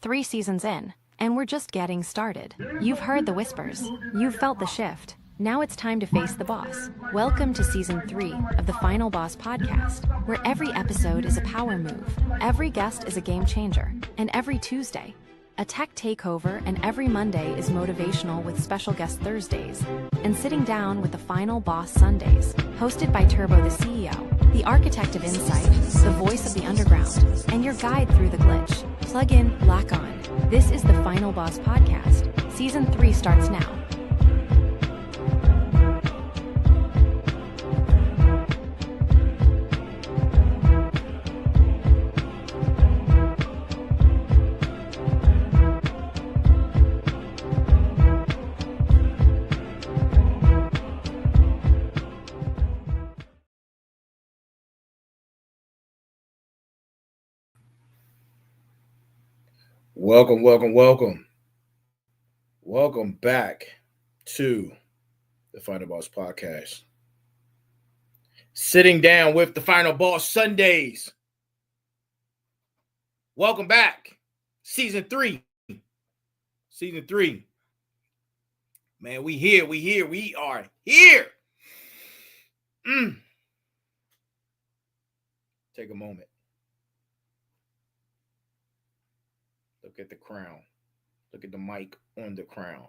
3 seasons in, and we're just getting started. You've heard the whispers. You've felt the shift. Now it's time to face the boss. Welcome to Season 3 of the Final Boss podcast, where every episode is a power move, every guest is a game changer, and every Tuesday, a tech takeover, and every Monday is motivational with special guest Thursdays, and sitting down with the Final Boss Sundays, hosted by Turbotheceo, the architect of insight, the voice of the underground, and your guide through the glitch. Plug in, lock on. This is the Final Boss podcast. Season 3 starts now. Welcome back to the Final Boss podcast. Sitting down with the Final Boss Sundays. Welcome back. Season 3. Man, we are here. Take a moment. Look at the crown. Look at the mic on the crown.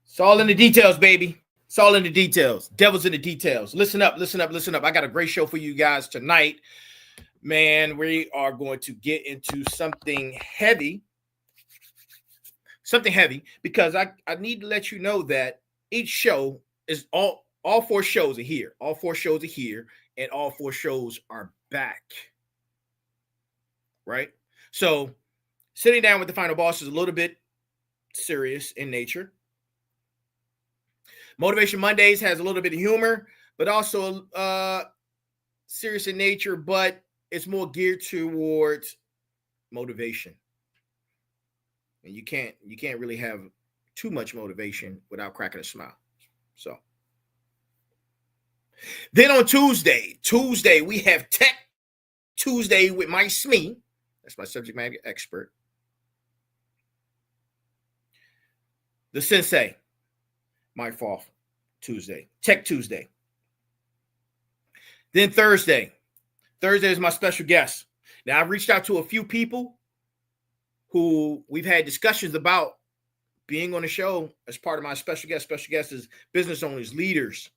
It's all in the details, baby. It's all in the details. Devil's in the details. Listen up. I got a great show for you guys tonight. Man, we are going to get into something heavy. Because I need to let you know that each show is all 4 shows are here. All 4 shows are here, and all 4 shows are back. Right? So sitting down with the Final Boss is a little bit serious in nature. Motivation Mondays has a little bit of humor, but also serious in nature, but it's more geared towards motivation. And you can't really have too much motivation without cracking a smile. So then on Tuesday, we have Tech Tuesday with Mike Smee. That's my subject matter expert. The Sensei, Mike Foff, Tuesday. Tech Tuesday. Then Thursday is my special guest. Now, I've reached out to a few people who we've had discussions about being on the show as part of my special guest. Special guests is business owners, leaders,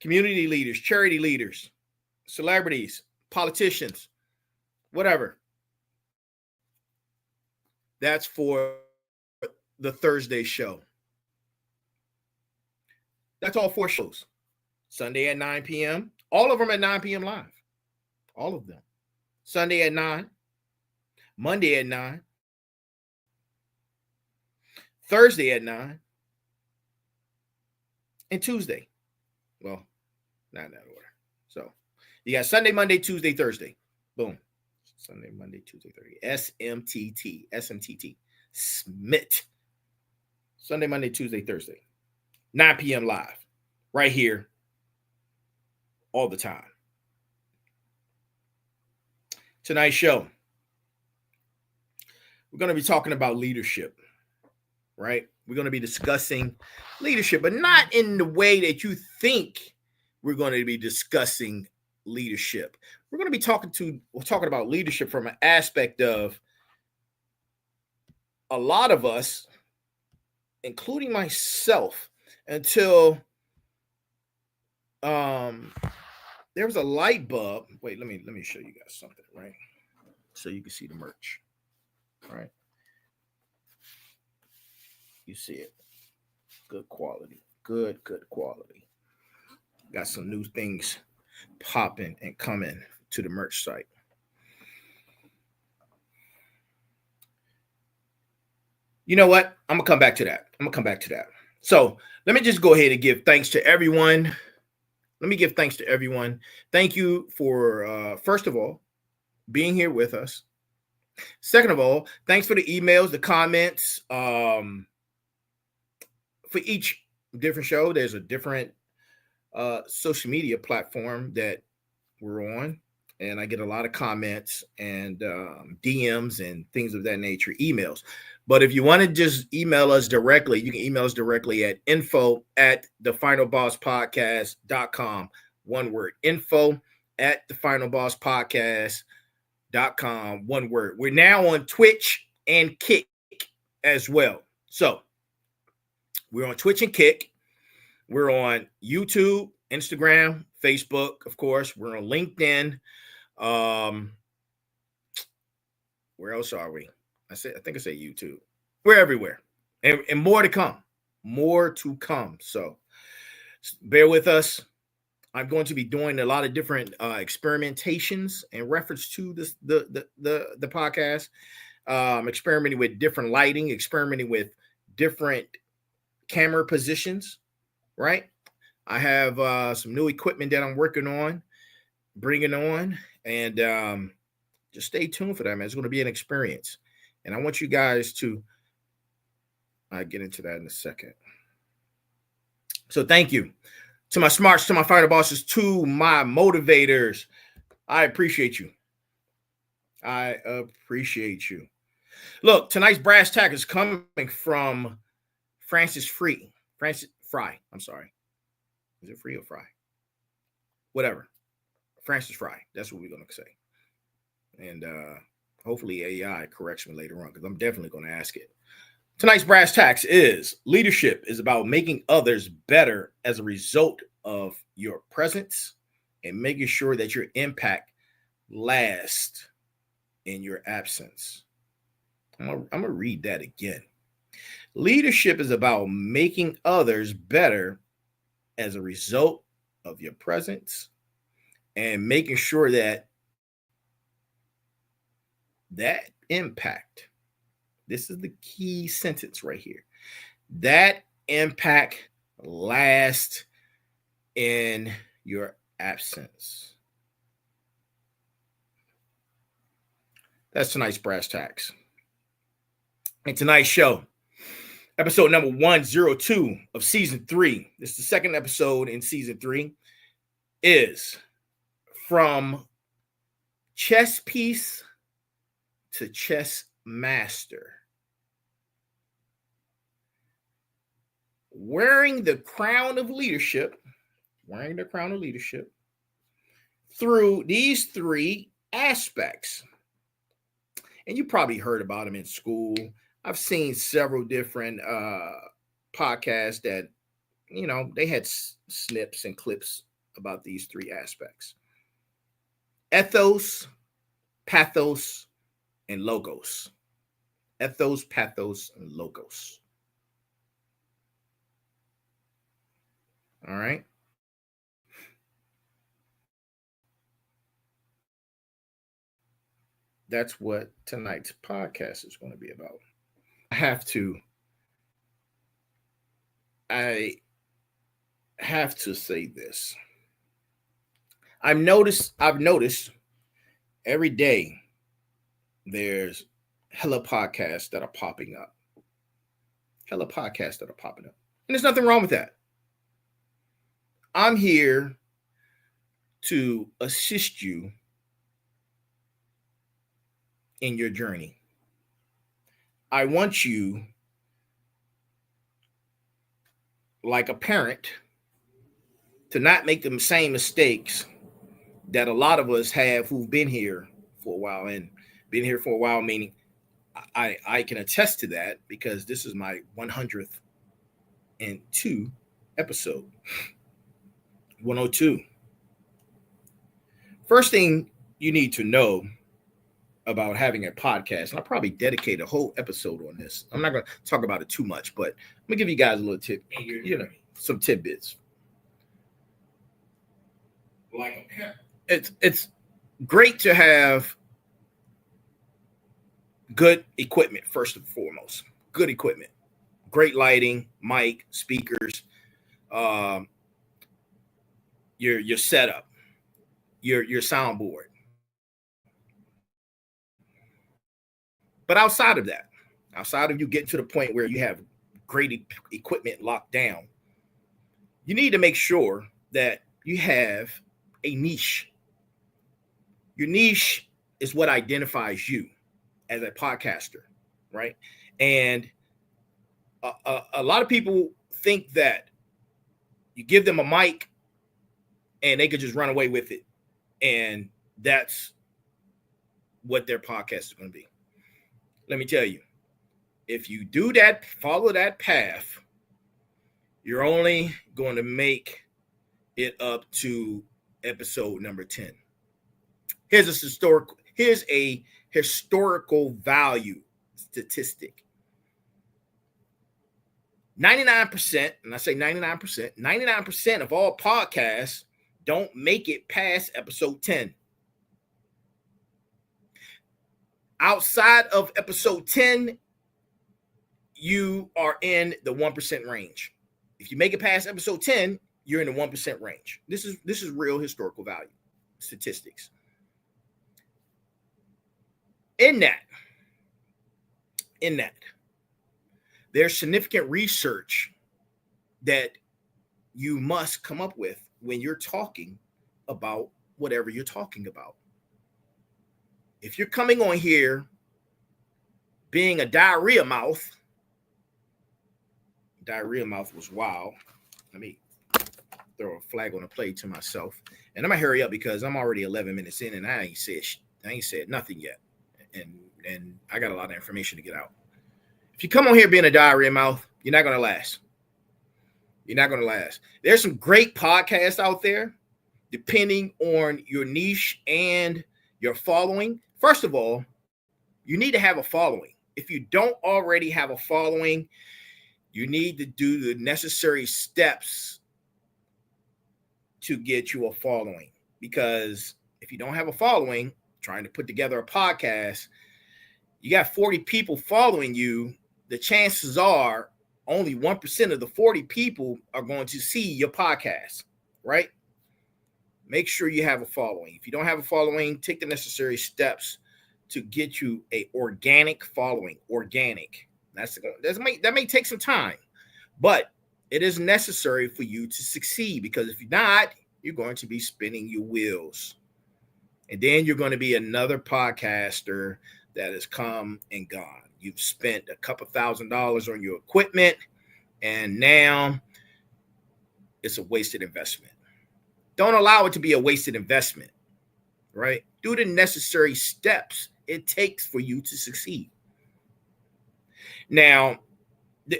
community leaders, charity leaders, celebrities, politicians, whatever. That's for the Thursday show. That's all 4 shows. Sunday at 9 p.m. All of them at 9 p.m. live. All of them. Sunday at 9. Monday at 9. Thursday at 9. And Tuesday. Well, not in that order. So you got Sunday, Monday, Tuesday, Thursday. Boom. Sunday, Monday, Tuesday, Thursday. SMTT. Smith. Sunday, Monday, Tuesday, Thursday. 9 p.m. live. Right here. All the time. Tonight's show. We're going to be talking about leadership. Right? We're going to be discussing leadership, but not in the way that you think we're going to be discussing leadership. We're going to be talking about leadership from an aspect of a lot of us, including myself, until there was a light bulb. Wait, let me show you guys something, right? So you can see the merch. All right. You see it. Good quality. Good quality. Got some new things popping and coming to the merch site. You know what? I'm going to come back to that. So let me just go ahead and give thanks to everyone. Thank you for, first of all, being here with us. Second of all, thanks for the emails, the comments. For each different show, there's a different social media platform that we're on. and I get a lot of comments and DMs and things of that nature, emails. But if you want to just email us directly, you can email us directly at info@TheFinalBossPodcast.com. One word, info@TheFinalBossPodcast.com. One word. We're now on Twitch and Kick as well. So we're on Twitch and Kick. We're on YouTube, Instagram, Facebook, of course. We're on LinkedIn. Where else are we? I think I said YouTube. We're everywhere. And more to come. More to come. So bear with us. I'm going to be doing a lot of different experimentations in reference to this the podcast. Experimenting with different lighting, experimenting with different camera positions, right? I have some new equipment that I'm working on, bringing on, and just stay tuned for that, man. It's going to be an experience. And I want you guys to get into that in a second. So thank you to my smarts, to my final bosses, to my motivators. I appreciate you. I appreciate you. Look, tonight's brass tack is coming from Francis Fry. I'm sorry. Is it Free or Fry? Whatever. Francis Fry. That's what we're going to say. And hopefully AI corrects me later on, because I'm definitely going to ask it. Tonight's brass tacks is leadership is about making others better as a result of your presence and making sure that your impact lasts in your absence. I'm going to read that again. Leadership is about making others better as a result of your presence and making sure that that impact, this is the key sentence right here, that impact lasts in your absence. That's tonight's brass tacks. And tonight's show, episode number 102 of season 3. This is the second episode in season 3. Is from chess piece to chess master. Wearing the crown of leadership through these 3 aspects. And you probably heard about them in school. I've seen several different podcasts that, they had snips and clips about these 3 aspects: ethos, pathos, and logos. Ethos, pathos, and logos. All right. That's what tonight's podcast is going to be about. I have to say this. I've noticed every day there's hella podcasts that are popping up. And there's nothing wrong with that. I'm here to assist you in your journey. I want you, like a parent, to not make the same mistakes that a lot of us have who've been here for a while. And been here for a while, meaning I can attest to that, because this is my 102nd episode. 102. First thing you need to know about having a podcast, and I'll probably dedicate a whole episode on this. I'm not going to talk about it too much, but I'm going to give you guys a little tip, some tidbits. Like, it's great to have good equipment, first and foremost. Good equipment, great lighting, mic, speakers, your setup, your soundboard. But outside of that, outside of you getting to the point where you have great equipment locked down, you need to make sure that you have a niche. Your niche is what identifies you as a podcaster, right? And a lot of people think that you give them a mic and they could just run away with it. And that's what their podcast is going to be. Let me tell you, if you do that, follow that path, you're only going to make it up to episode number 10. Here's a historical value statistic. 99%, and I say 99% of all podcasts don't make it past episode 10. Outside of episode 10, you are in the 1% range. If you make it past episode 10, you're in the 1% range. This is real historical value statistics. In that, there's significant research that you must come up with when you're talking about whatever you're talking about. If you're coming on here being a diarrhea mouth was wild. Let me throw a flag on the play to myself. And I'm gonna hurry up because I'm already 11 minutes in and I ain't said nothing yet. And I got a lot of information to get out. If you come on here being a diarrhea mouth, you're not gonna last. There's some great podcasts out there, depending on your niche and your following. First of all, you need to have a following. If you don't already have a following, you need to do the necessary steps to get you a following. Because if you don't have a following, trying to put together a podcast, you got 40 people following you, the chances are only 1% of the 40 people are going to see your podcast, right? Make sure you have a following. If you don't have a following, take the necessary steps to get you a organic following. Organic. That may take some time, but it is necessary for you to succeed, because if you're not, you're going to be spinning your wheels. And then you're going to be another podcaster that has come and gone. You've spent a couple $1,000s on your equipment, and now it's a wasted investment. Don't allow it to be a wasted investment, right? Do the necessary steps it takes for you to succeed. Now,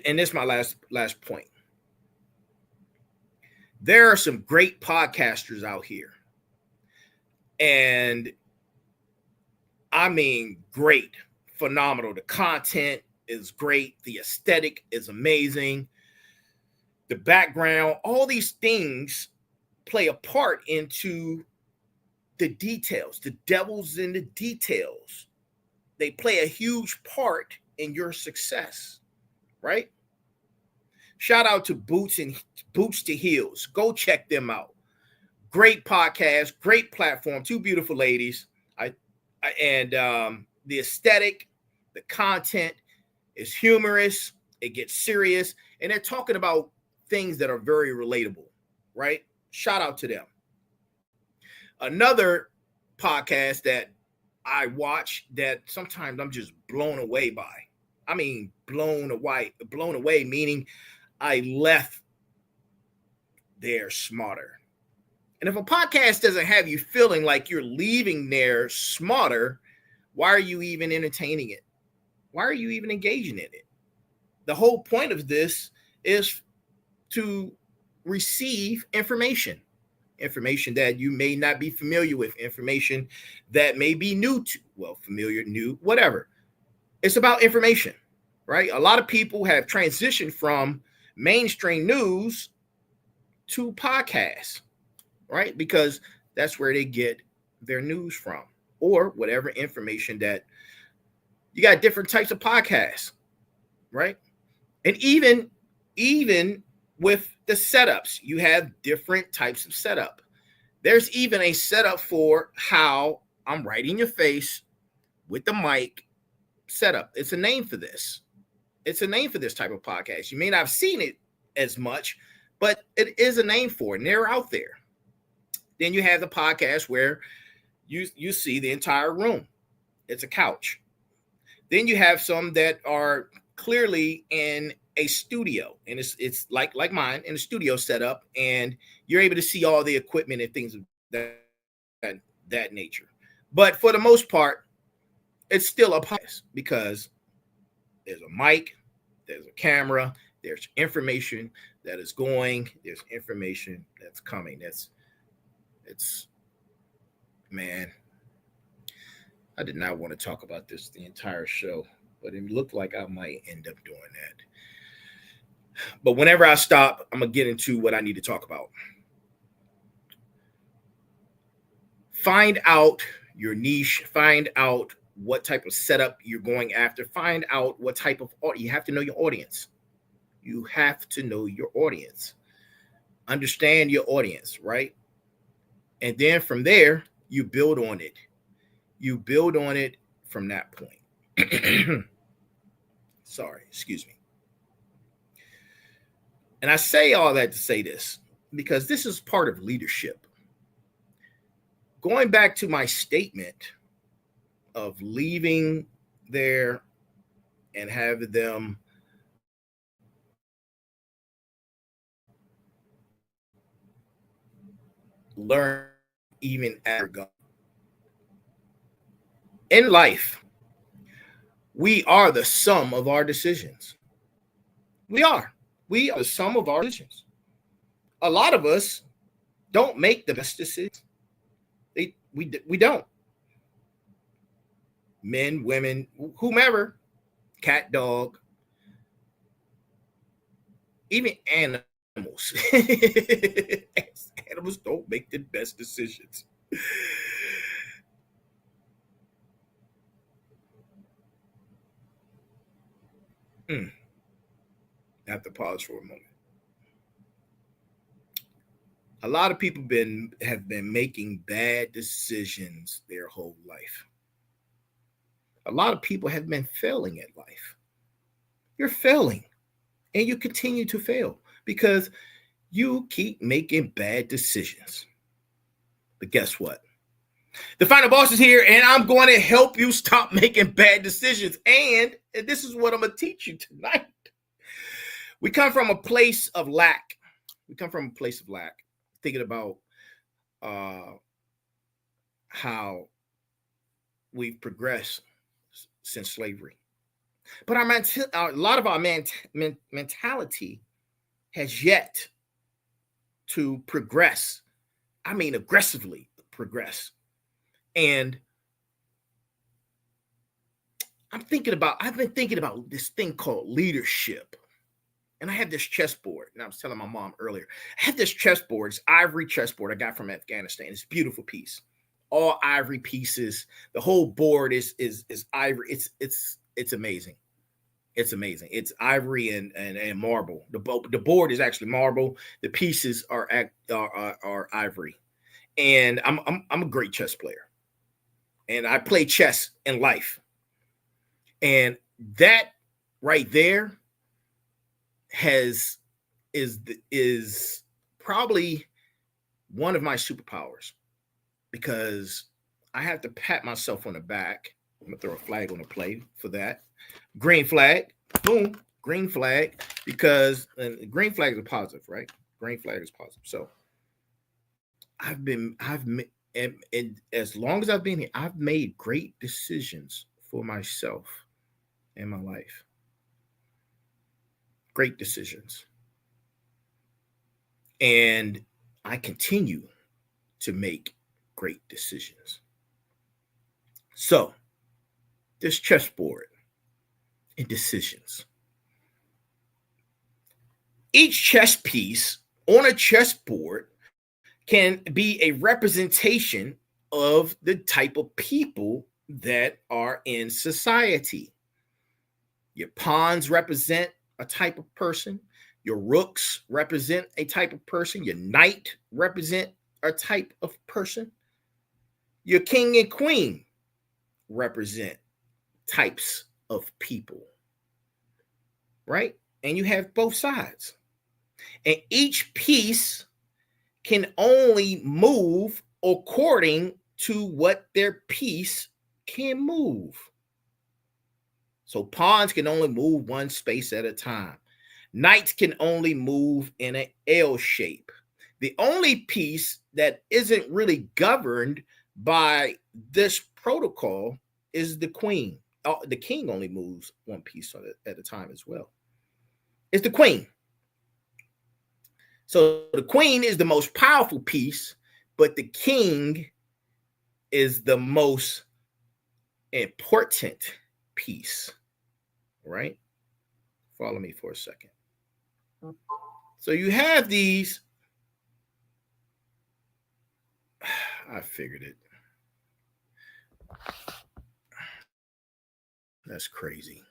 and this is my last point. There are some great podcasters out here. And I mean, great, phenomenal. The content is great. The aesthetic is amazing. The background, all these things play a part into the details. The devil's in the details. They play a huge part in your success, right? Shout out to Boots to Heels. Go check them out. Great podcast, great platform. Two beautiful ladies. The aesthetic, the content is humorous. It gets serious, and they're talking about things that are very relatable, right? Shout out to them. Another podcast that I watch that sometimes I'm just blown away by. I mean, blown away, meaning I left there smarter. And if a podcast doesn't have you feeling like you're leaving there smarter, why are you even entertaining it? Why are you even engaging in it? The whole point of this is to receive information that you may not be familiar with, information that may be new to, familiar, new, whatever. It's about information, right? A lot of people have transitioned from mainstream news to podcasts, right? Because that's where they get their news from, or whatever information that you got. Different types of podcasts, right? And even with the setups, you have different types of setup. There's even a setup for how I'm right in your face with the mic setup. It's a name for this. It's a name for this type of podcast. You may not have seen it as much, but it is a name for it, and they're out there. Then you have the podcast where you see the entire room. It's a couch. Then you have some that are clearly in a studio, and it's like mine in a studio setup, and you're able to see all the equipment and things of that nature. But for the most part, it's still a podcast because there's a mic, there's a camera, there's information that is going, there's information that's coming. It's man, I did not want to talk about this the entire show, but it looked like I might end up doing that. But whenever I stop, I'm going to get into what I need to talk about. Find out your niche, find out what type of setup you're going after, find out what type of audience. You have to know your audience. You have to know your audience. Understand your audience, right? And then from there, you build on it. You build on it from that point. Sorry, excuse me. And I say all that to say this, because this is part of leadership. Going back to my statement of leaving there and having them learn even after God. In life, we are the sum of our decisions. We are the sum of our decisions. A lot of us don't make the best decisions. We don't. Men, women, whomever, cat, dog, even animals. Animals don't make the best decisions. I have to pause for a moment. A lot of people have been making bad decisions their whole life. A lot of people have been failing at life. You're failing, and you continue to fail because you keep making bad decisions. But guess what? The Final Boss is here, and I'm going to help you stop making bad decisions. And this is what I'm going to teach you tonight. We come from a place of lack. Thinking about how we've progressed since slavery. But a lot of our mentality has yet to progress. I mean, aggressively progress. And I've been thinking about this thing called leadership. And I have this chessboard, and I was telling my mom earlier, I have this chessboard, it's ivory chessboard I got from Afghanistan. It's a beautiful piece, all ivory pieces. The whole board is ivory. It's amazing. It's amazing. It's ivory and marble. The board is actually marble. The pieces are ivory. And I'm a great chess player, and I play chess in life. And that right there is probably one of my superpowers, because I have to pat myself on the back. I'm gonna throw a flag on the play for that. Green flag, boom, green flag, because green flag is a positive, right? Green flag is positive. So and as long as I've been here, I've made great decisions for myself in my life. Great decisions. And I continue to make great decisions. So, this chessboard and decisions. Each chess piece on a chessboard can be a representation of the type of people that are in society. Your pawns represent a type of person. Your rooks represent a type of person. Your knight represent a type of person. Your king and queen represent types of people, right? And you have both sides. And each piece can only move according to what their piece can move. So pawns can only move one space at a time. Knights can only move in an L shape. The only piece that isn't really governed by this protocol is the queen. The king only moves one piece at a time as well. It's the queen. So the queen is the most powerful piece, but the king is the most important piece, right? Follow me for a second. So you have these. I figured it. That's crazy.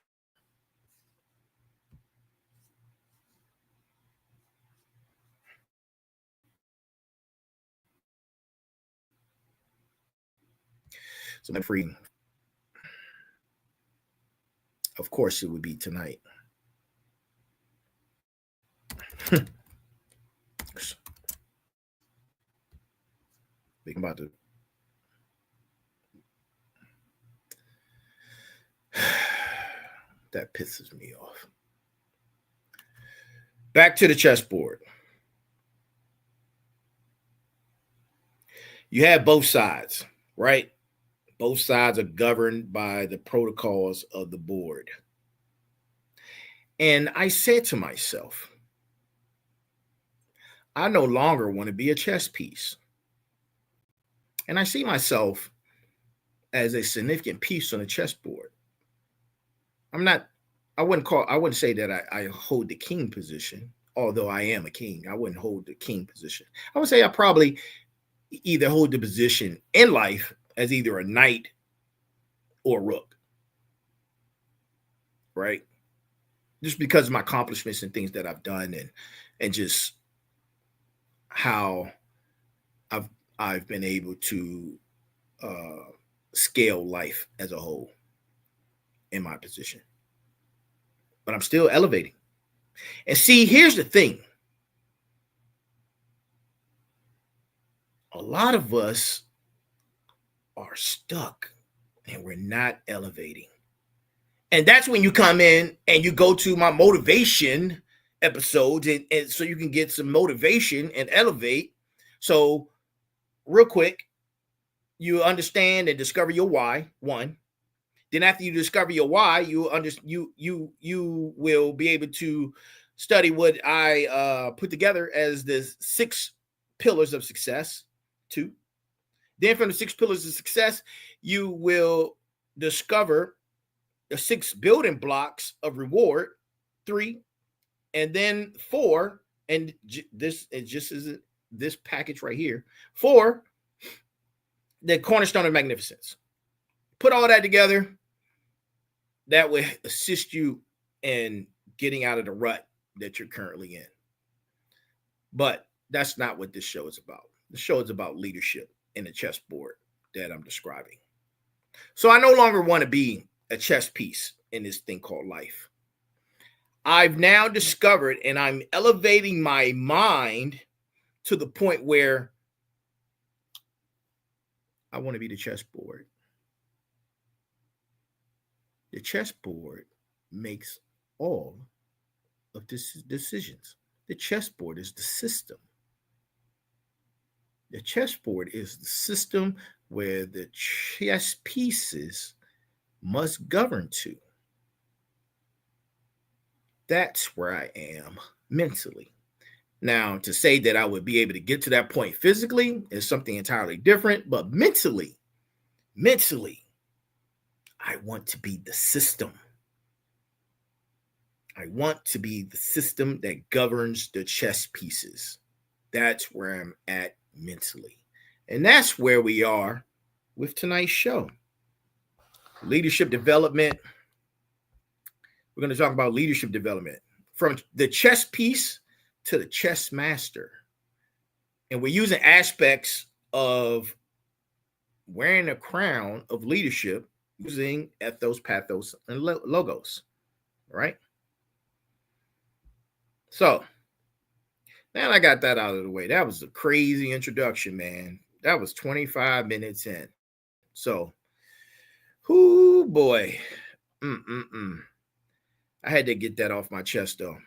So I'm free. Of course, it would be tonight. Thinking about the that pisses me off. Back to the chessboard. You have both sides, right? Both sides are governed by the protocols of the board. And I said to myself, I no longer want to be a chess piece. And I see myself as a significant piece on the chessboard. I wouldn't say that I hold the king position, although I am a king. I wouldn't hold the king position. I would say I probably either hold the position in life as either a knight or a rook, right? Just because of my accomplishments and things that I've done and just how I've been able to scale life as a whole in my position. But I'm still elevating. And see, here's the thing. A lot of us are stuck and we're not elevating. And that's when you come in and you go to my motivation episodes and so you can get some motivation and elevate. So real quick, you understand and discover your why, one. Then after you discover your why, you will be able to study what I put together as the 6 pillars of success, 2. Then from the 6 pillars of success, you will discover the 6 building blocks of reward, 3. And then 4, and this is just as this package right here, 4, the cornerstone of magnificence. Put all that together. That will assist you in getting out of the rut that you're currently in. But that's not what this show is about. The show is about leadership in the chessboard that I'm describing. So I no longer want to be a chess piece in this thing called life. I've now discovered and I'm elevating my mind to the point where I want to be the chessboard. The chessboard makes all of the decisions. The chessboard is the system. The chessboard is the system where the chess pieces must govern to. That's where I am mentally. Now, to say that I would be able to get to that point physically is something entirely different, but mentally, I want to be the system. I want to be the system that governs the chess pieces. That's where I'm at mentally. And that's where we are with tonight's show. Leadership development. We're going to talk about leadership development from the chess piece to the chess master. And we're using aspects of wearing a crown of leadership using ethos, pathos, and logos, right? So now I got that out of the way. That was a crazy introduction, man. That was 25 minutes in. So, whoo boy. I had to get that off my chest though.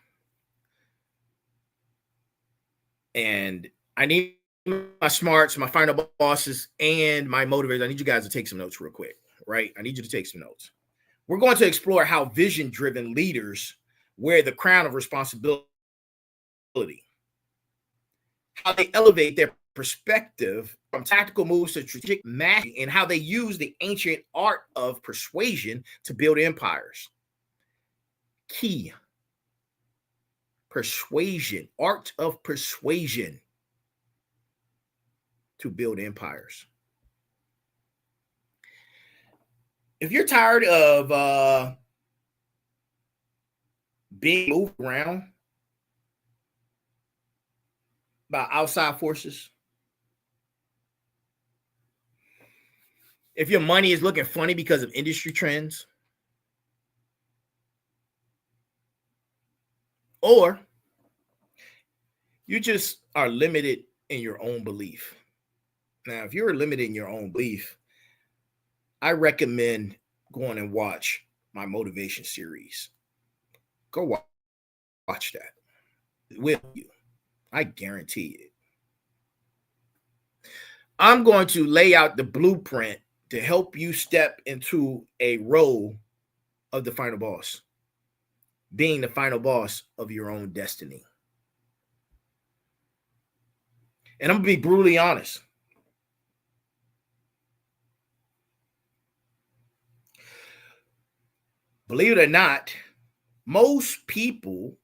And I need my smarts, my final bosses, and my motivators. I need you guys to take some notes real quick, right? I need you to take some notes. We're going to explore how vision-driven leaders wear the crown of responsibility, how they elevate their perspective from tactical moves to strategic mastery, and how they use the ancient art of persuasion to build empires. Key. Persuasion, art of persuasion to build empires. If you're tired of being moved around by outside forces, if your money is looking funny because of industry trends, or you just are limited in your own belief. Now, if you're limited in your own belief, I recommend going and watch my motivation series. Go watch that. With you. I guarantee it. I'm going to lay out the blueprint to help you step into a role of the final boss, being the final boss of your own destiny. And I'm going to be brutally honest. Believe it or not, most people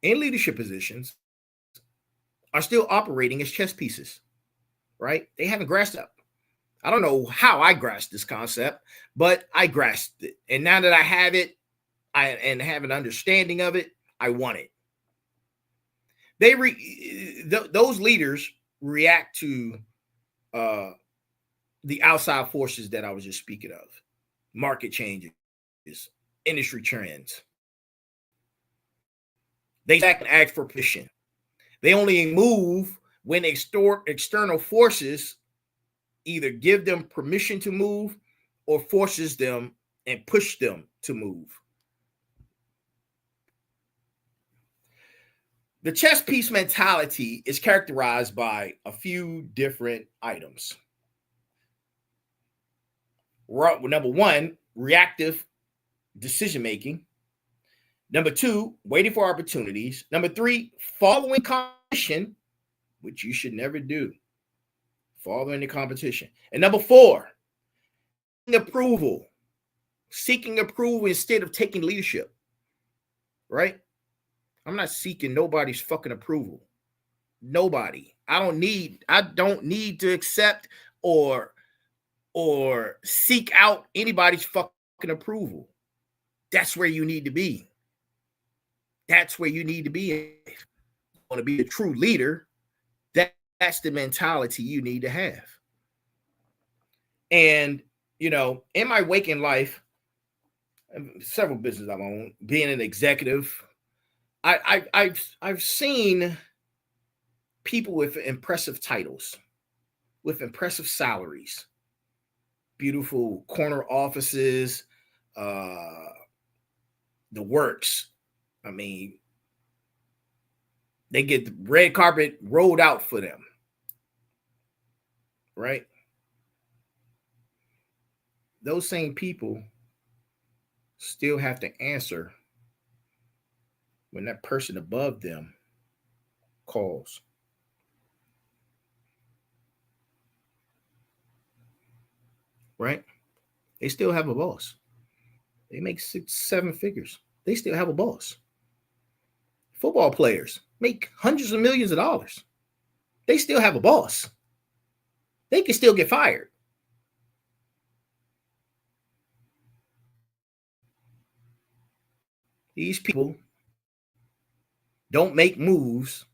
in leadership positions are still operating as chess pieces, right? They haven't grasped up. I don't know how I grasped this concept, but I grasped it. And now that I have it, and have an understanding of it, I want it. Those leaders react to the outside forces that I was just speaking of, market changes, industry trends. They act for permission. They only move when external forces either give them permission to move or forces them and push them to move. The chess piece mentality is characterized by a few different items. Number one, reactive decision-making. Number two, waiting for opportunities. Number three, following competition, which you should never do. Following the competition. And number four, seeking approval instead of taking leadership, right? I'm not seeking nobody's fucking approval. Nobody. I don't need to accept or seek out anybody's fucking approval. That's where you need to be. That's where you need to be. If you want to be a true leader, that's the mentality you need to have. And, in my waking life, several businesses I've owned, being an executive, I've seen people with impressive titles, with impressive salaries, beautiful corner offices, the works. I mean, they get the red carpet rolled out for them, right? Those same people still have to answer when that person above them calls. Right? They still have a boss. They make 6-7 figures. They still have a boss. Football players make hundreds of millions of dollars. They still have a boss. They can still get fired. These people don't make moves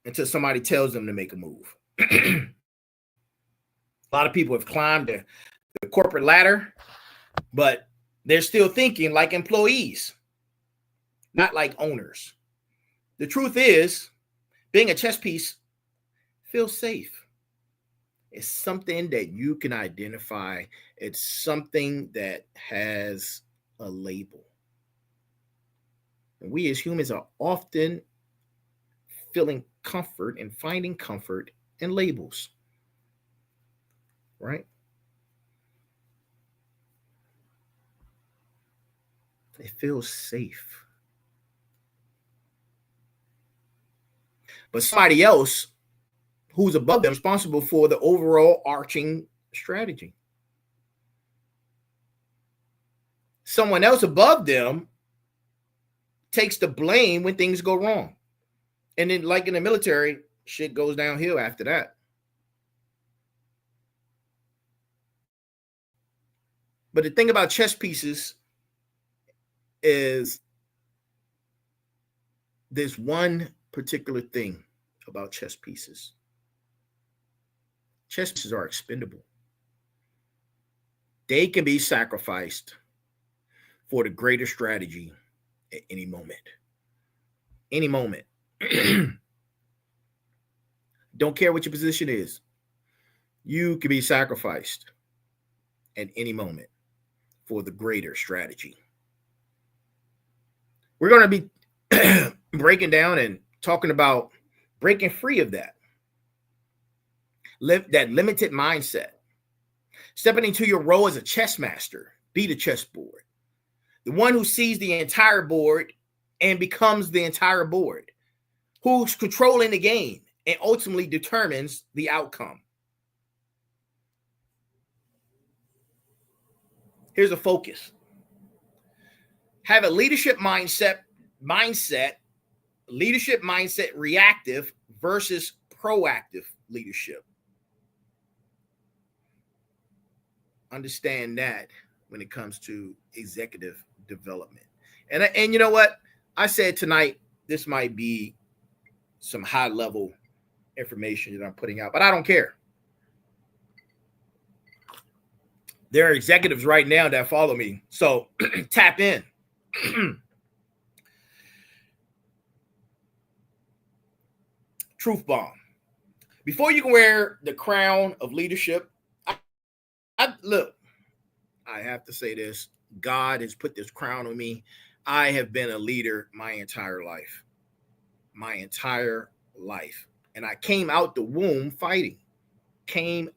until somebody tells them to make a move. A lot of people have climbed the corporate ladder, but they're still thinking like employees, not like owners. The truth is, being a chess piece feels safe. It's something that you can identify. It's something that has a label. And we as humans are often feeling comfort and finding comfort in labels, right? It feels safe. But somebody else who's above them is responsible for the overall arching strategy. Someone else above them takes the blame when things go wrong. And then, like in the military, shit goes downhill after that. But the thing about chess pieces is there's one particular thing about chess pieces. Chess pieces are expendable. They can be sacrificed for the greater strategy at any moment. Any moment. Don't care what your position is. You can be sacrificed at any moment for the greater strategy. We're going to be breaking down and talking about breaking free of that. That limited mindset. Stepping into your role as a chess master. Be the chessboard. The one who sees the entire board and becomes the entire board. Who's controlling the game and ultimately determines the outcome. Here's a focus. Have a leadership mindset, reactive versus proactive leadership. Understand that when it comes to executive development. And you know what? I said tonight, this might be some high level information that I'm putting out, but I don't care. There are executives right now that follow me. So tap in. Truth bomb. Before you can wear the crown of leadership, look, I have to say this. God has put this crown on me. I have been a leader my entire life. My entire life. And I came out the womb fighting. And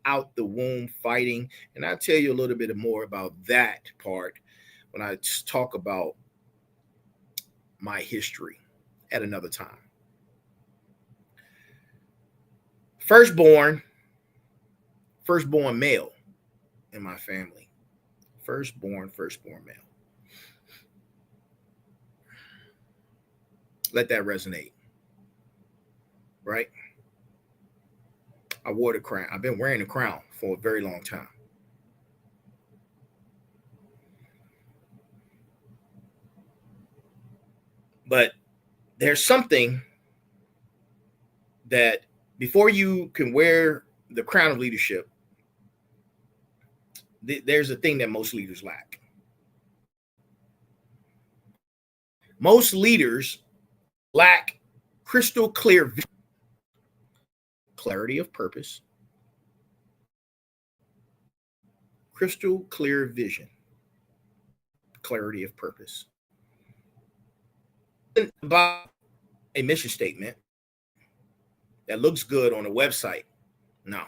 I'll tell you a little bit more about that part when I talk about my history at another time. Firstborn male in my family. Firstborn male. Let that resonate. Right? I wore the crown. I've been wearing the crown for a very long time. But there's something that before you can wear the crown of leadership, there's a thing that most leaders lack. Most leaders lack crystal clear vision, clarity of purpose, crystal clear vision, clarity of purpose. About a mission statement that looks good on a website. No.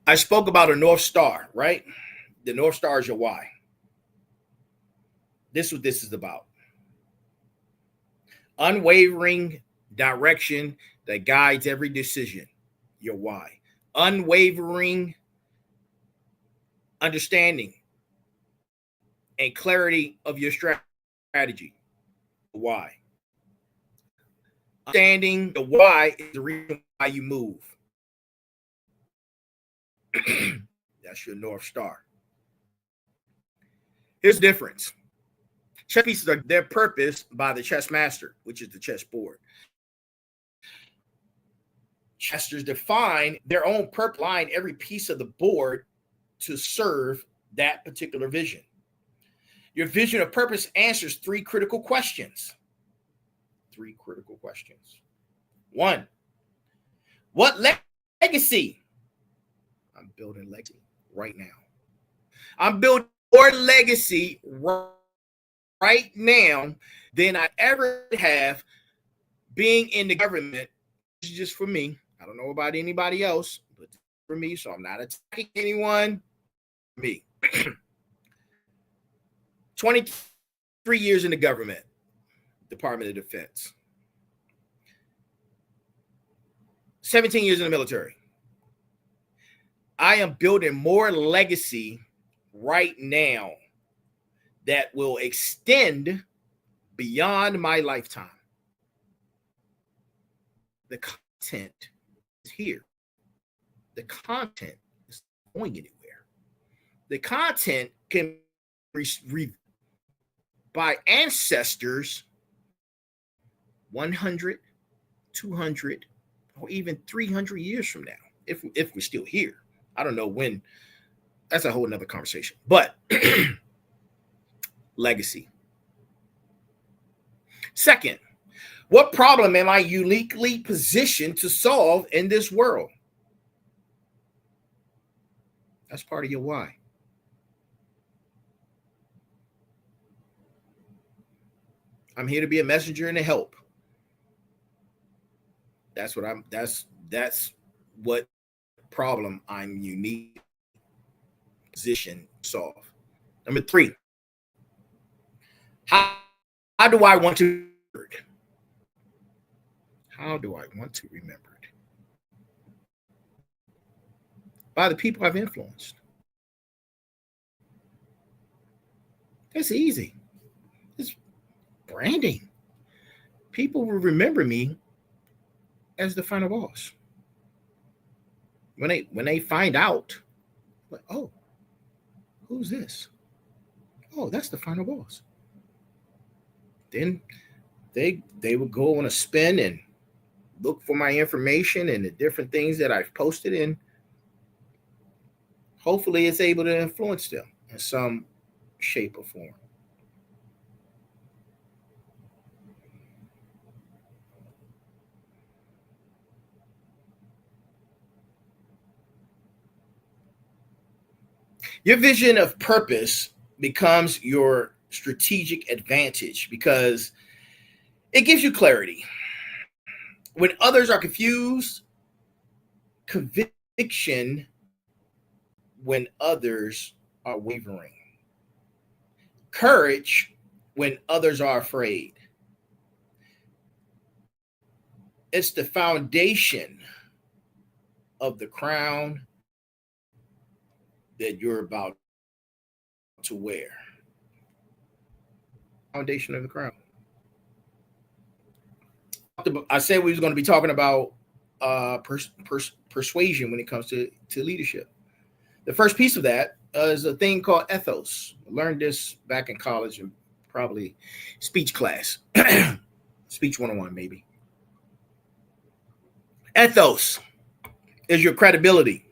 I spoke about a North Star, right? The North Star is your why. This is what this is about. Unwavering direction that guides every decision. Your why. Unwavering understanding and clarity of your strategy. Why? Understanding the why is the reason why you move. That's your North Star. Here's the difference. Chess pieces are their purpose by the chess master, which is the chessboard. Chessers define their own purpose, line every piece of the board to serve that particular vision. Your vision of purpose answers three critical questions. 1, What legacy? I'm building legacy right now. I'm building more legacy right now than I ever have being in the government. This is just for me. I don't know about anybody else, but for me, so I'm not attacking anyone. Me. 23 years in the government, Department of Defense. 17 years in the military. I am building more legacy right now that will extend beyond my lifetime. The content is here. The content is not going anywhere. The content can be by ancestors 100, 200, or even 300 years from now, if we're still here. I don't know when. That's a whole nother conversation. But legacy. Second, what problem am I uniquely positioned to solve in this world? That's part of your why. I'm here to be a messenger and a help. That's what problem I'm unique position to solve. Number 3, how do I want to? How do I want to remember it? By the people I've influenced. That's easy. It's branding. People will remember me as the final boss. When they find out, like, oh, who's this? Oh, that's the final boss. Then they would go on a spin and look for my information and the different things that I've posted, and hopefully it's able to influence them in some shape or form. Your vision of purpose becomes your strategic advantage because it gives you clarity. When others are confused, conviction when others are wavering, courage when others are afraid. It's the foundation of the crown that you're about to wear. Foundation of the crown. I said we was going to be talking about persuasion when it comes to leadership. The first piece of that is a thing called ethos. I learned this back in college and probably speech class, speech 101 maybe. Ethos is your credibility.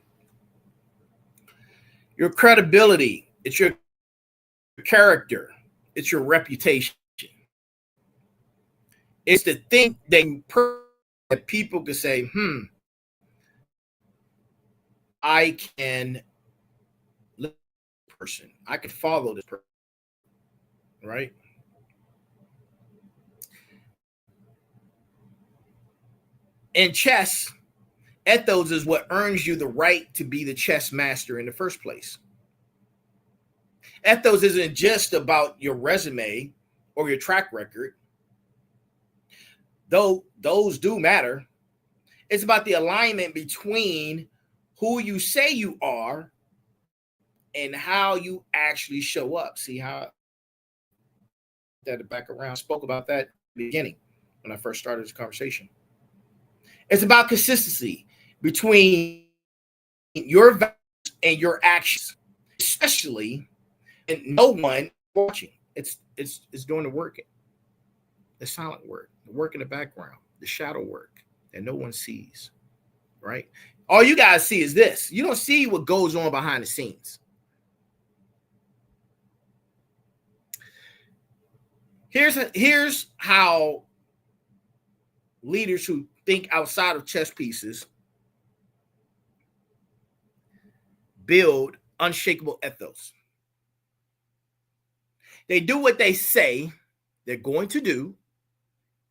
Your credibility, it's your character, it's your reputation. It's the thing that people can say, I can live with this person. I can follow this person, right? In chess, ethos is what earns you the right to be the chess master in the first place. Ethos isn't just about your resume or your track record, though those do matter. It's about the alignment between who you say you are and how you actually show up. See how that back around spoke about that at the beginning when I first started this conversation. It's about consistency between your values and your actions, especially and no one watching. It's doing the work, the silent work, the work in the background, the shadow work that no one sees, right? All you guys see is this. You don't see what goes on behind the scenes. Here's how leaders who think outside of chess pieces build unshakable ethos. They do what they say they're going to do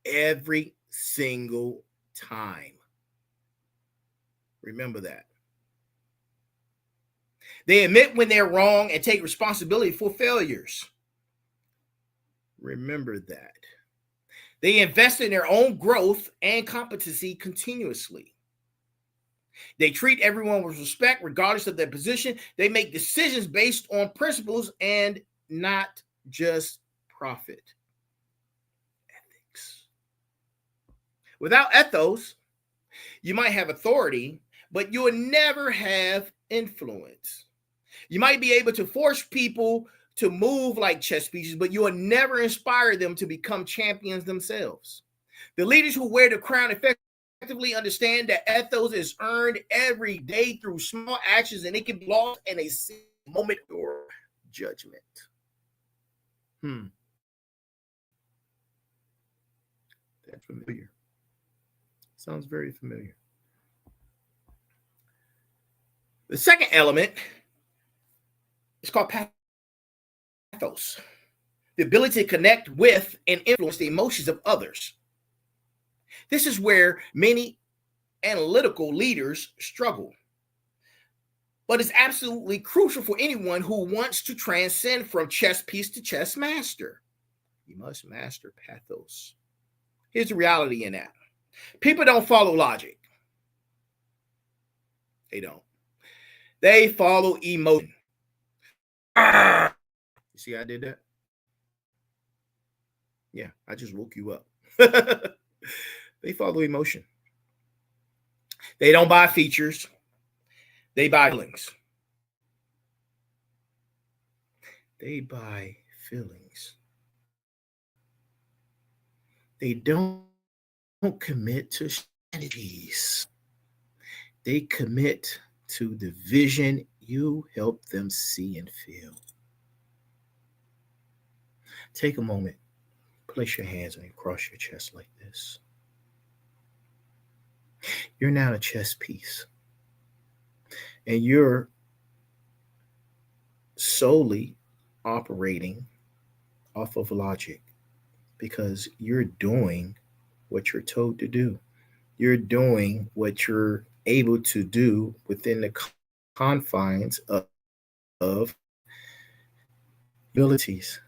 every single time. Remember that. They admit when they're wrong and take responsibility for failures. Remember that. They invest in their own growth and competency continuously. They treat everyone with respect, regardless of their position. They make decisions based on principles and not just profit. Ethics. Without ethos, you might have authority, but you will never have influence. You might be able to force people to move like chess pieces, but you will never inspire them to become champions themselves. The leaders who wear the crown effectively understand that ethos is earned every day through small actions, and it can be lost in a single moment or judgment. That's familiar. Sounds very familiar. The second element is called pathos, the ability to connect with and influence the emotions of others. This is where many analytical leaders struggle, but it's absolutely crucial for anyone who wants to transcend from chess piece to chess master. You must master pathos. Here's the reality in that. People don't follow logic. They don't. They follow emotion. You see how I did that? Yeah, I just woke you up. They follow emotion. They don't buy features. They buy feelings. They buy feelings. They don't commit to strategies. They commit to the vision you help them see and feel. Take a moment. Place your hands and cross your chest like this. You're now a chess piece. And you're solely operating off of logic because you're doing what you're told to do. You're doing what you're able to do within the confines of abilities.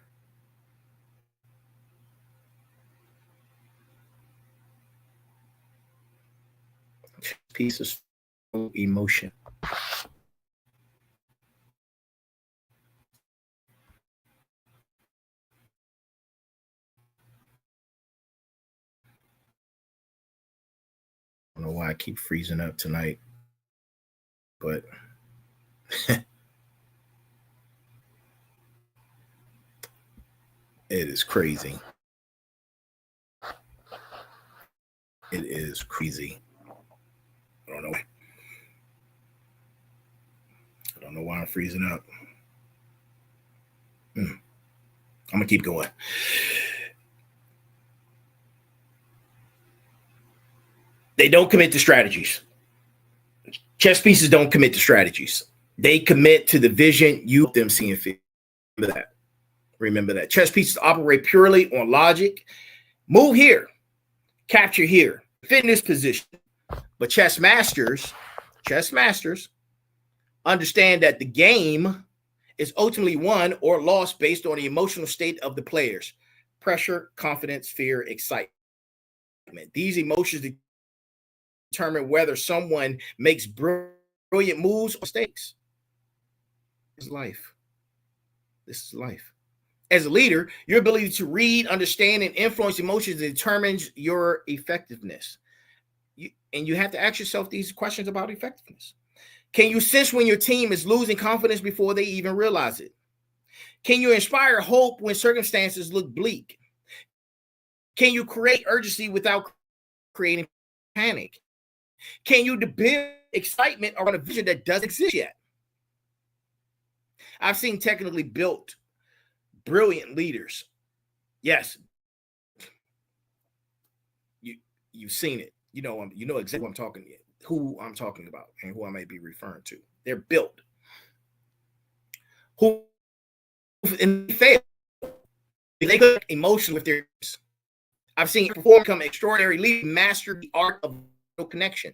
Pieces of emotion. I don't know why I keep freezing up tonight, but it is crazy. It is crazy. I don't know. I don't know why I'm freezing up. I'm gonna keep going. They don't commit to strategies. Chess pieces don't commit to strategies. They commit to the vision you help them see and feel. Remember that. Remember that. Chess pieces operate purely on logic. Move here, capture here, fit in this position. But chess masters understand that the game is ultimately won or lost based on the emotional state of the players. Pressure, confidence, fear, excitement. These emotions determine whether someone makes brilliant moves or mistakes. This is life. This is life. As a leader, your ability to read, understand, and influence emotions determines your effectiveness. And you have to ask yourself these questions about effectiveness. Can you sense when your team is losing confidence before they even realize it? Can you inspire hope when circumstances look bleak? Can you create urgency without creating panic? Can you build excitement around a vision that doesn't exist yet? I've seen technically built, brilliant leaders. Yes, you've seen it. You know exactly who I'm talking about and who I may be referring to. They're built. who and fail. They go emotionally with their. I've seen perform become extraordinary leaders, master the art of connection.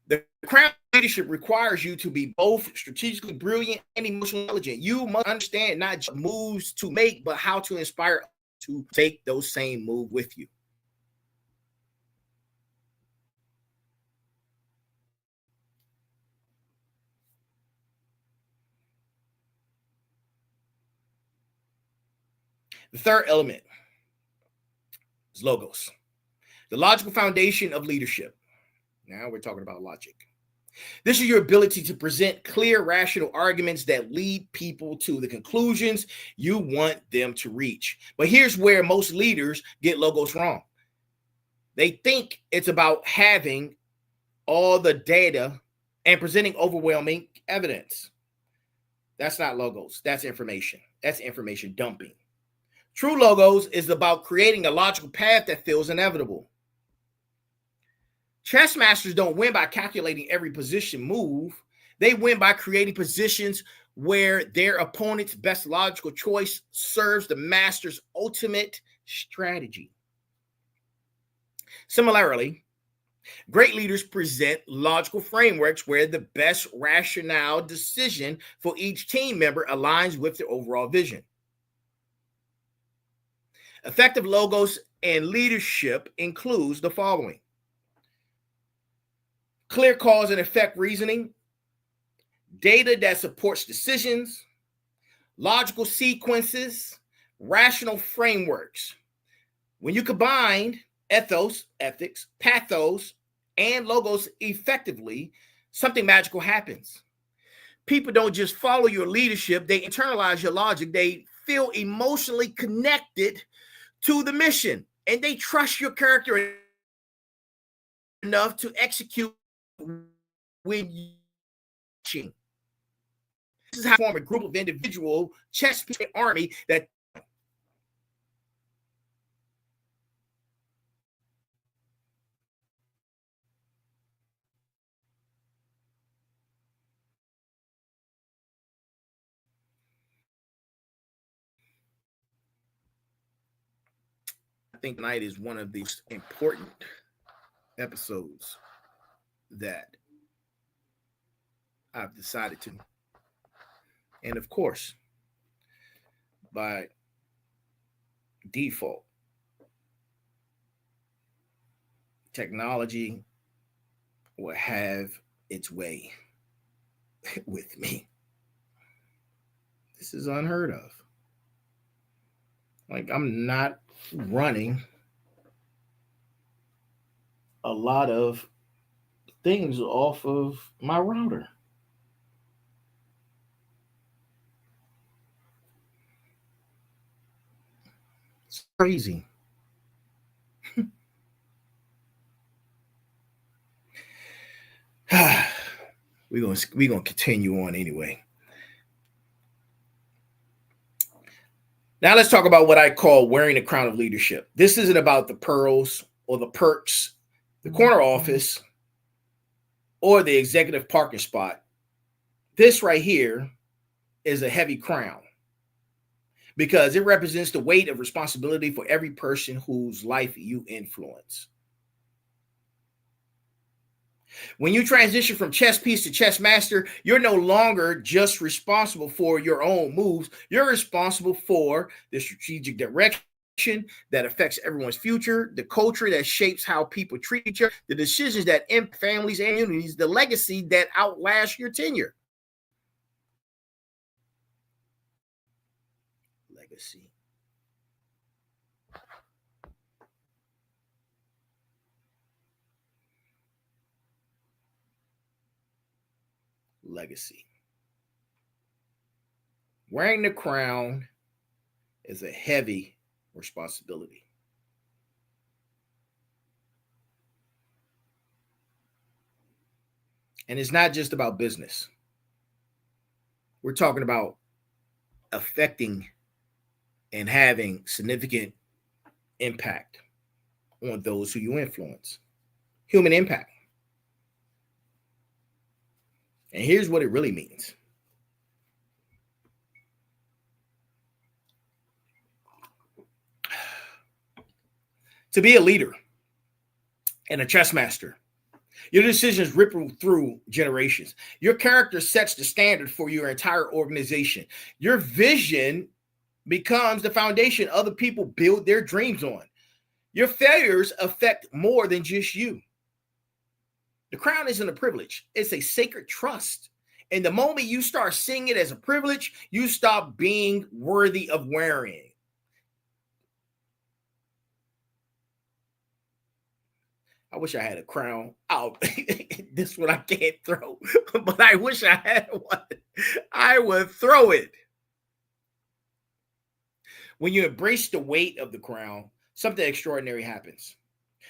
The crown of leadership requires you to be both strategically brilliant and emotionally intelligent. You must understand not just moves to make, but how to inspire to take those same moves with you. The third element is logos, the logical foundation of leadership. Now we're talking about logic. This is your ability to present clear, rational arguments that lead people to the conclusions you want them to reach. But here's where most leaders get logos wrong. They think it's about having all the data and presenting overwhelming evidence. That's not logos. That's information. That's information dumping. True logos is about creating a logical path that feels inevitable. Chess masters don't win by calculating every position move. They win by creating positions where their opponent's best logical choice serves the master's ultimate strategy. Similarly, great leaders present logical frameworks where the best rationale decision for each team member aligns with their overall vision. Effective logos and leadership includes the following: clear cause and effect reasoning, data that supports decisions, logical sequences, rational frameworks. When you combine ethos, ethics, pathos, and logos effectively, something magical happens. People don't just follow your leadership, they internalize your logic, they feel emotionally connected to the mission, and they trust your character enough to execute when you. This is how you form a group of individual chess army that I think tonight is one of the important episodes that I've decided to. And of course, by default, technology will have its way with me. This is unheard of. Like, I'm not running a lot of things off of my router. It's crazy. We're gonna continue on anyway. Now let's talk about what I call wearing the crown of leadership. This isn't about the pearls or the perks, the corner office, or the executive parking spot. This right here is a heavy crown because it represents the weight of responsibility for every person whose life you influence. When you transition from chess piece to chess master, you're no longer just responsible for your own moves. You're responsible for the strategic direction that affects everyone's future, the culture that shapes how people treat each other, the decisions that impact families and communities, the legacy that outlasts your tenure. Legacy. Legacy. Wearing the crown is a heavy responsibility. And it's not just about business. We're talking about affecting and having significant impact on those who you influence. Human impact. And here's what it really means. To be a leader and a chess master, your decisions ripple through generations. Your character sets the standard for your entire organization. Your vision becomes the foundation other people build their dreams on. Your failures affect more than just you. The crown isn't a privilege. It's a sacred trust. And the moment you start seeing it as a privilege, you stop being worthy of wearing it. I wish I had a crown out. This one I can't throw, but I wish I had one. I would throw it. When you embrace the weight of the crown, something extraordinary happens.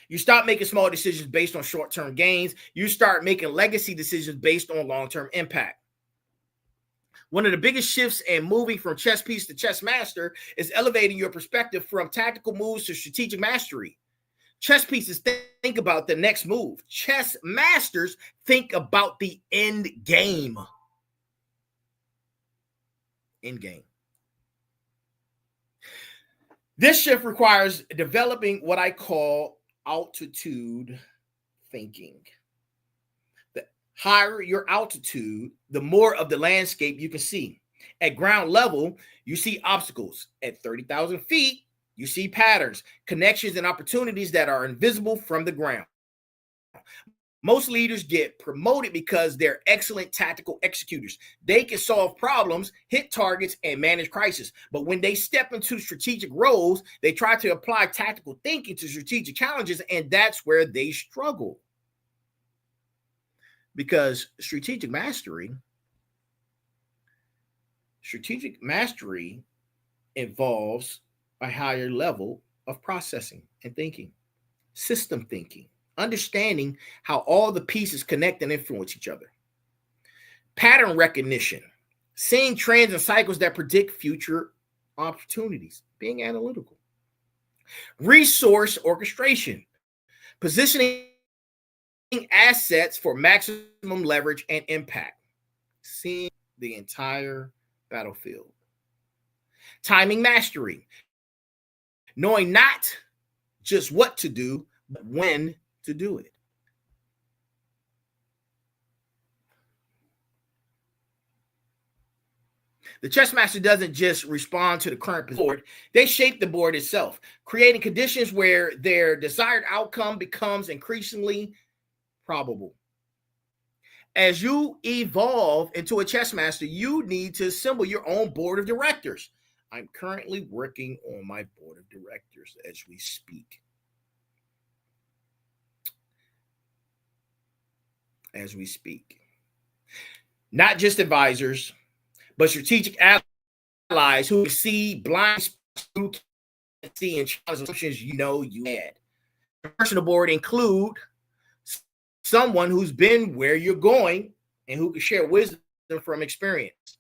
You stop making small decisions based on short-term gains. You start making legacy decisions based on long-term impact. One of the biggest shifts in moving from chess piece to chess master is elevating your perspective from tactical moves to strategic mastery. Chess pieces think about the next move. Chess masters think about the end game. End game. This shift requires developing what I call altitude thinking. The higher your altitude, the more of the landscape you can see. At ground level, you see obstacles. At 30,000 feet, you see patterns, connections, and opportunities that are invisible from the ground. Most leaders get promoted because they're excellent tactical executors. They can solve problems, hit targets, and manage crises. But when they step into strategic roles, they try to apply tactical thinking to strategic challenges, and that's where they struggle. Because strategic mastery involves a higher level of processing and thinking, system thinking, understanding how all the pieces connect and influence each other. Pattern recognition, seeing trends and cycles that predict future opportunities, being analytical. Resource orchestration, positioning assets for maximum leverage and impact, seeing the entire battlefield. Timing mastery, knowing not just what to do, but when to do it. The chess master doesn't just respond to the current board, they shape the board itself, creating conditions where their desired outcome becomes increasingly probable. As you evolve into a chess master, you need to assemble your own board of directors. I'm currently working on my board of directors as we speak. Not just advisors, but strategic allies who see blind spots you can't see and challenge assumptions you know you had. The personal board include someone who's been where you're going and who can share wisdom from experience.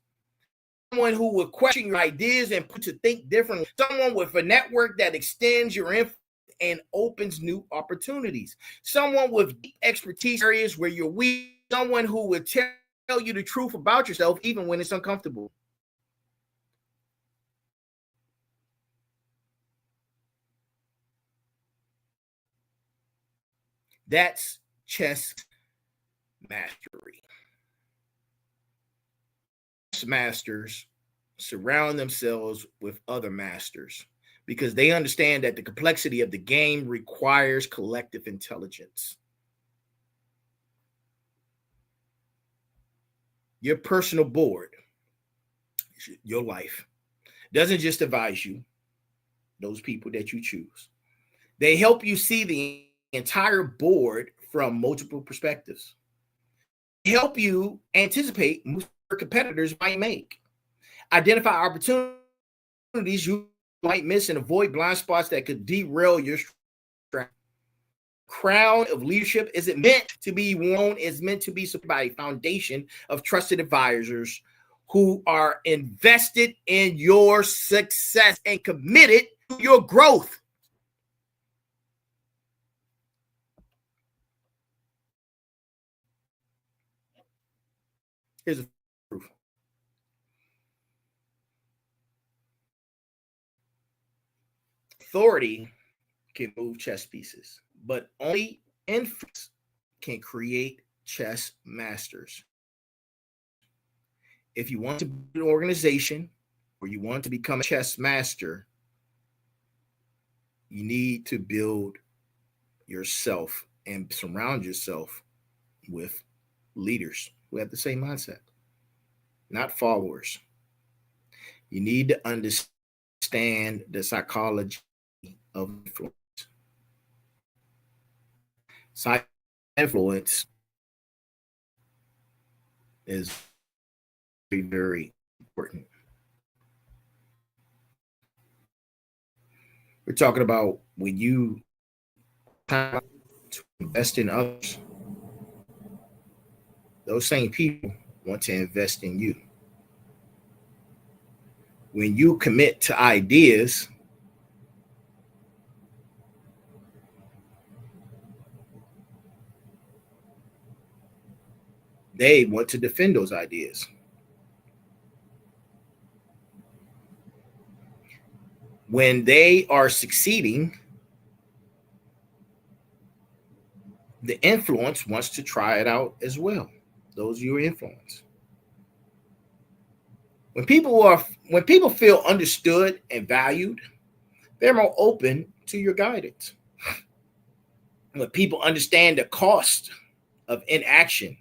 Someone who will question your ideas and put you to think differently. Someone with a network that extends your influence and opens new opportunities. Someone with deep expertise areas where you're weak. Someone who will tell you the truth about yourself even when it's uncomfortable. That's chess mastery. Chess masters surround themselves with other masters because they understand that the complexity of the game requires collective intelligence. Your personal board, your life, doesn't just advise you, those people that you choose. They help you see the entire board from multiple perspectives. They help you anticipate moves your competitors might make, identify opportunities you might miss, and avoid blind spots that could derail your strategy. Crown of leadership isn't meant to be worn, it's meant to be supported by a foundation of trusted advisors who are invested in your success and committed to your growth. Here's a proof. Authority can move chess pieces, but only influence can create chess masters. If you want to build an organization or you want to become a chess master, you need to build yourself and surround yourself with leaders who have the same mindset, not followers. You need to understand the psychology of influence. Influence is very, very important. We're talking about when you invest in others, those same people want to invest in you. When you commit to ideas, they want to defend those ideas. When they are succeeding, the influence wants to try it out as well. Those are your influence. When people feel understood and valued, they're more open to your guidance. When people understand the cost of inaction,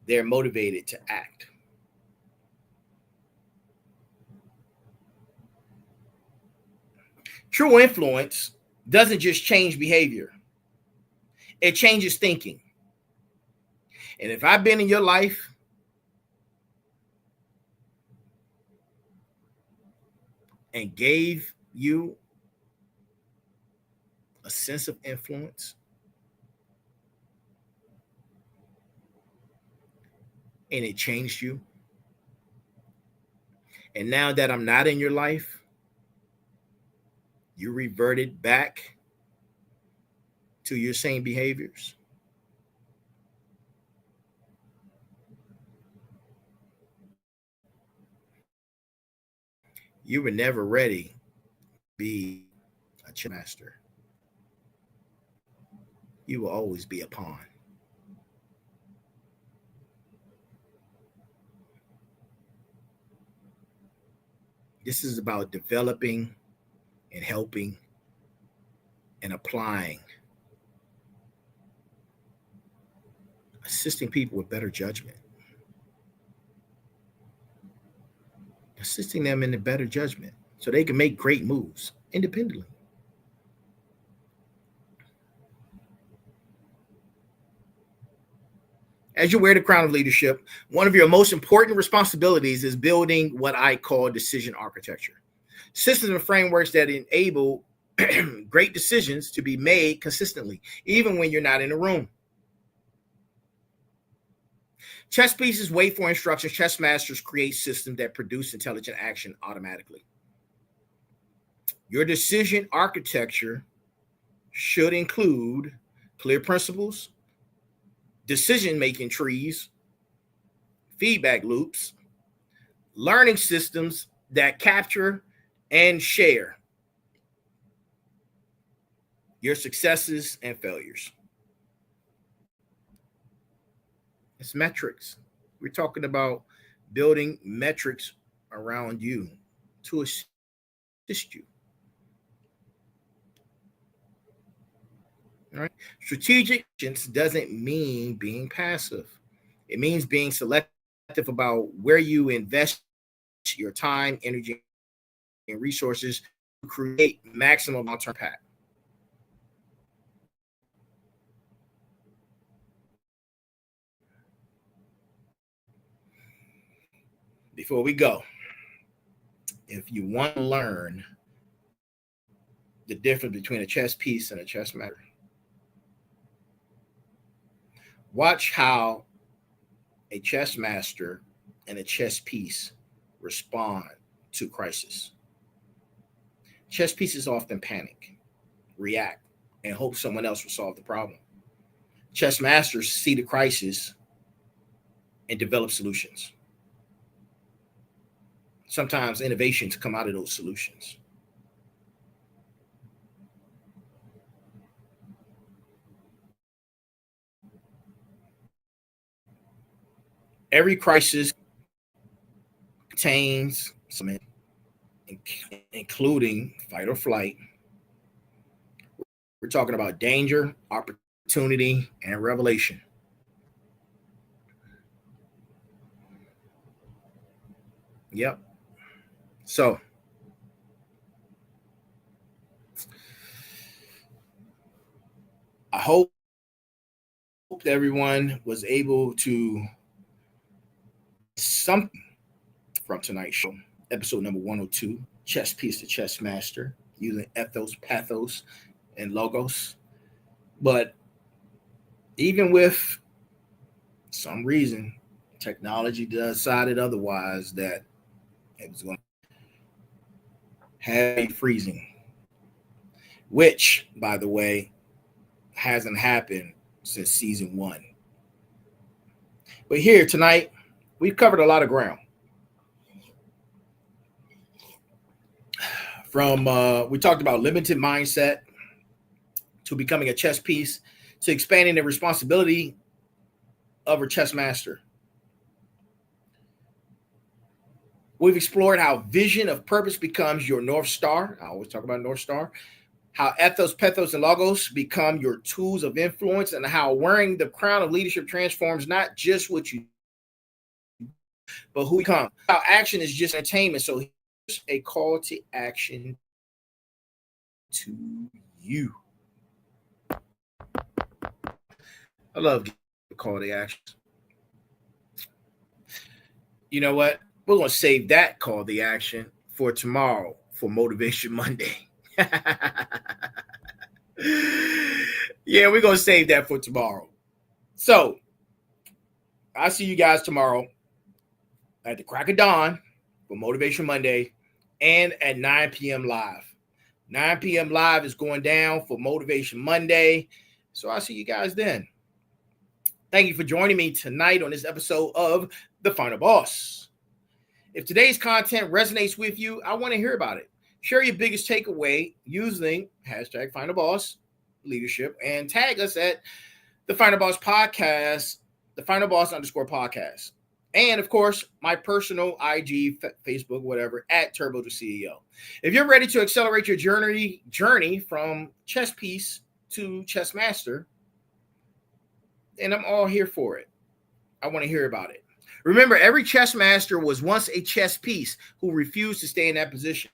they're motivated to act. True influence doesn't just change behavior, it changes thinking. And if I've been in your life, and gave you a sense of influence, and it changed you, and now that I'm not in your life, you reverted back to your same behaviors, you were never ready to be a chess master. You will always be a pawn. This is about developing and helping and applying, assisting people with better judgment, assisting them in a better judgment so they can make great moves independently. As you wear the crown of leadership, one of your most important responsibilities is building what I call decision architecture. Systems and frameworks that enable great decisions to be made consistently, even when you're not in the room. Chess pieces wait for instructions. Chess masters create systems that produce intelligent action automatically. Your decision architecture should include clear principles, decision-making trees, feedback loops, learning systems that capture and share your successes and failures. It's metrics. We're talking about building metrics around you to assist you. All right. Strategic doesn't mean being passive. It means being selective about where you invest your time, energy, and resources to create maximum long-term impact. Before we go, if you want to learn the difference between a chess piece and a chess master, watch how a chess master and a chess piece respond to crisis. Chess pieces often panic, react, and hope someone else will solve the problem. Chess masters see the crisis and develop solutions. Sometimes innovations come out of those solutions. Every crisis contains some, including fight or flight. We're talking about danger, opportunity, and revelation. Yep. So, I hope everyone was able to something from tonight's show, episode number 102, Chess Piece to Chess Master, using ethos, pathos, and logos. But even with some reason, technology decided otherwise, that it was going to have freezing, which, by the way, hasn't happened since season 1. But here tonight, we've covered a lot of ground. From we talked about limited mindset to becoming a chess piece to expanding the responsibility of a chess master. We've explored how vision of purpose becomes your North Star. I always talk about North Star. How ethos, pathos, and logos become your tools of influence, and how wearing the crown of leadership transforms not just what you do, but who you become. How action is just entertainment. So here's a call to action to you. I love the call to action. You know what? We're going to save that call to action for tomorrow for Motivation Monday. Yeah, we're going to save that for tomorrow. So, I'll see you guys tomorrow at the crack of dawn for Motivation Monday and at 9 p.m. live. 9 p.m. live is going down for Motivation Monday. So, I'll see you guys then. Thank you for joining me tonight on this episode of The Final Boss. If today's content resonates with you, I want to hear about it. Share your biggest takeaway using hashtag FinalBoss Leadership and tag us at TheFinalBosspodcast, TheFinalBoss_podcast. And of course, my personal IG, Facebook, whatever, at Turbotheceo. If you're ready to accelerate your journey from chess piece to chess master, then I'm all here for it. I want to hear about it. Remember, every chess master was once a chess piece who refused to stay in that position.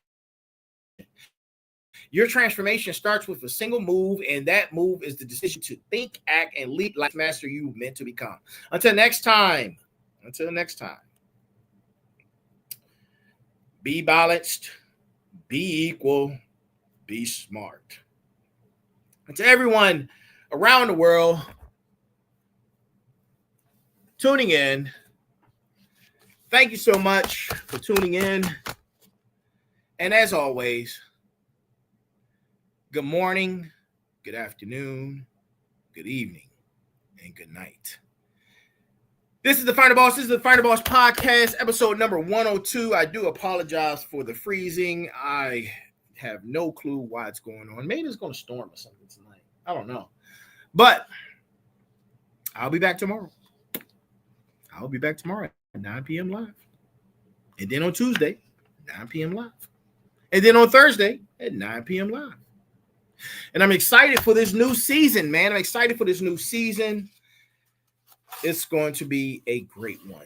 Your transformation starts with a single move, and that move is the decision to think, act, and lead like the master you were meant to become. Until next time, be balanced, be equal, be smart. And to everyone around the world tuning in, thank you so much for tuning in. And as always, good morning, good afternoon, good evening, and good night. This is The Final Boss. This is The Final Boss Podcast, episode number 102. I do apologize for the freezing. I have no clue why it's going on. Maybe it's going to storm or something tonight. I don't know. But I'll be back tomorrow. At 9 p.m. live. And then on Tuesday, 9 p.m. live. And then on Thursday at 9 p.m. live. And I'm excited for this new season, man. It's going to be a great one.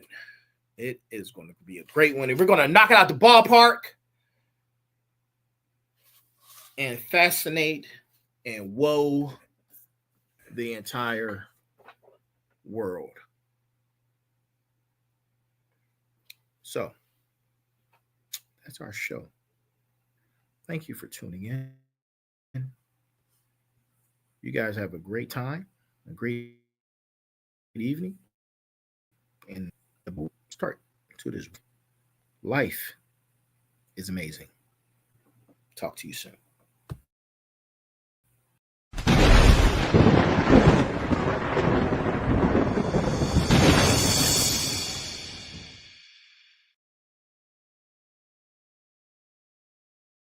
It is going to be a great one. And we're going to knock it out the ballpark and fascinate and woe the entire world. So, that's our show. Thank you for tuning in. You guys have a great time, a great evening, and the start to this. Life is amazing. Talk to you soon.